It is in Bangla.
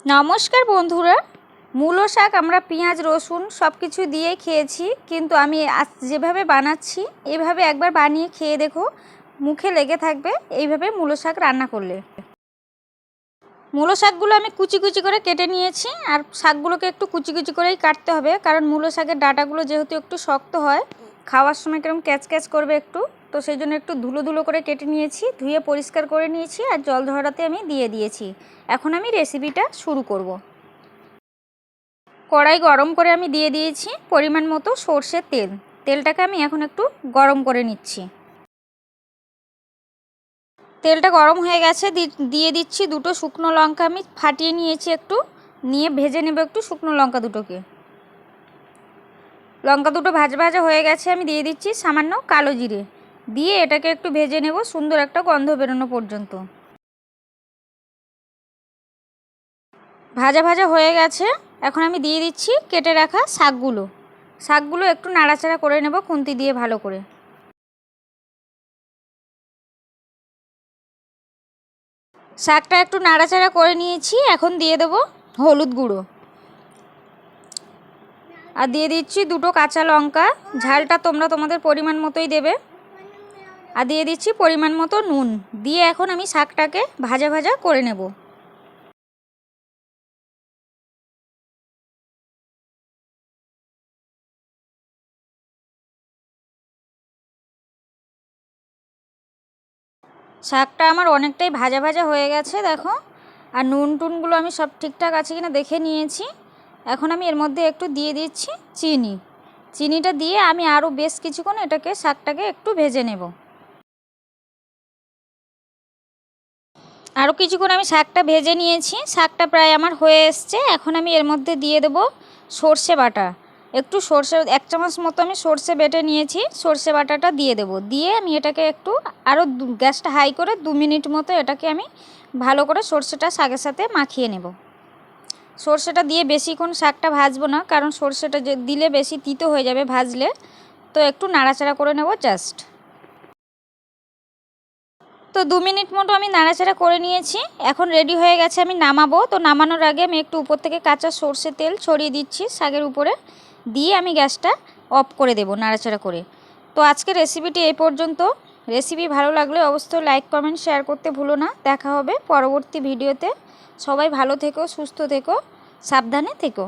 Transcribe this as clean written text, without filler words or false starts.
নমস্কার বন্ধুরা, মূলো শাক আমরা পেঁয়াজ রসুন সব কিছু দিয়ে খেয়েছি, কিন্তু আমি আজ যেভাবে বানাচ্ছি এভাবে একবার বানিয়ে খেয়ে দেখো, মুখে লেগে থাকবে এইভাবে মূলো শাক রান্না করলে। মূলো শাকগুলো আমি কুচি কুচি করে কেটে নিয়েছি, আর শাকগুলোকে একটু কুচি কুচি করেই কাটতে হবে, কারণ মূলো শাকের ডাঁটাগুলো যেহেতু একটু শক্ত হয়, খাওয়ার সময় কিরকম ক্যাচ ক্যাচ করবে একটু, তো সেই জন্য একটু ধুলো ধুলো করে কেটে নিয়েছি, ধুয়ে পরিষ্কার করে নিয়েছি আর জল ঝরাতে আমি দিয়ে দিয়েছি। এখন আমি রেসিপিটা শুরু করব। কড়াই গরম করে আমি দিয়ে দিয়েছি পরিমাণ মতো সর্ষের তেল। তেলটাকে আমি এখন একটু গরম করে নিচ্ছি। তেলটা গরম হয়ে গেছে, দিয়ে দিচ্ছি দুটো শুকনো লঙ্কা, আমি ফাটিয়ে নিয়েছি একটু, নিয়ে ভেজে নেব একটু শুকনো লঙ্কা দুটোকে। লঙ্কা দুটো ভাজা ভাজা হয়ে গেছে, আমি দিয়ে দিচ্ছি সামান্য কালো জিরে, দিয়ে এটাকে একটু ভেজে নেব সুন্দর একটা গন্ধ বেরোনো পর্যন্ত। ভাজা ভাজা হয়ে গেছে, এখন আমি দিয়ে দিচ্ছি কেটে রাখা শাকগুলো একটু নাড়াচাড়া করে নেব খুন্তি দিয়ে ভালো করে। শাকটা একটু নাড়াচাড়া করে নিয়েছি, এখন দিয়ে দেব হলুদ গুঁড়ো, আর দিয়ে দিচ্ছি দুটো কাঁচা লঙ্কা, ঝালটা তোমরা তোমাদের পরিমাণ মতোই দেবে, আর দিয়ে দিচ্ছি পরিমাণ মতো নুন, দিয়ে এখন আমি শাকটাকে ভাজা ভাজা করে নেব। শাকটা আমার অনেকটাই ভাজা ভাজা হয়ে গেছে দেখো, আর নুন টুনগুলো আমি সব ঠিকঠাক আছে কিনা দেখে নিয়েছি। এখন আমি এর মধ্যে একটু দিয়ে দিচ্ছি চিনিটা দিয়ে আমি আরও বেশ কিছুক্ষণ এটাকে শাকটাকে একটু ভেজে নেব। আরও কিছুক্ষণ আমি শাকটা ভেজে নিয়েছি, শাকটা প্রায় আমার হয়ে এসছে। এখন আমি এর মধ্যে দিয়ে দেব সর্ষে বাটা, একটু সর্ষে 1 চামচ মতো আমি সর্ষে বেটে নিয়েছি, সর্ষে বাটাটা দিয়ে দেব, দিয়ে আমি এটাকে একটু আরও গ্যাসটা হাই করে 2 মিনিট মতো এটাকে আমি ভালো করে সর্ষেটা শাকের সাথে মাখিয়ে নেব। সর্ষেটা দিয়ে বেশিক্ষণ শাকটা ভাজবো না, কারণ সর্ষেটা যে দিলে বেশি তিতো হয়ে যাবে ভাজলে, তো একটু নাড়াচাড়া করে নেব জাস্ট। তো 2 মিনিট মতো আমি নাড়াচাড়া করে নিয়েছি, এখন রেডি হয়ে গেছে, আমি নামাবো। তো নামানোর আগে আমি একটু উপর থেকে কাঁচা সর্ষে তেল ছড়িয়ে দিচ্ছি শাকের উপরে, দিয়ে আমি গ্যাসটা অফ করে দেব নাড়াচাড়া করে। তো আজকের রেসিপিটি এই পর্যন্ত। রেসিপি ভালো লাগলে অবশ্যই লাইক কমেন্ট শেয়ার করতে ভুলো না। দেখা হবে পরবর্তী ভিডিওতে। সবাই ভালো থেকো, সুস্থ থেকো, সাবধানে থেকো।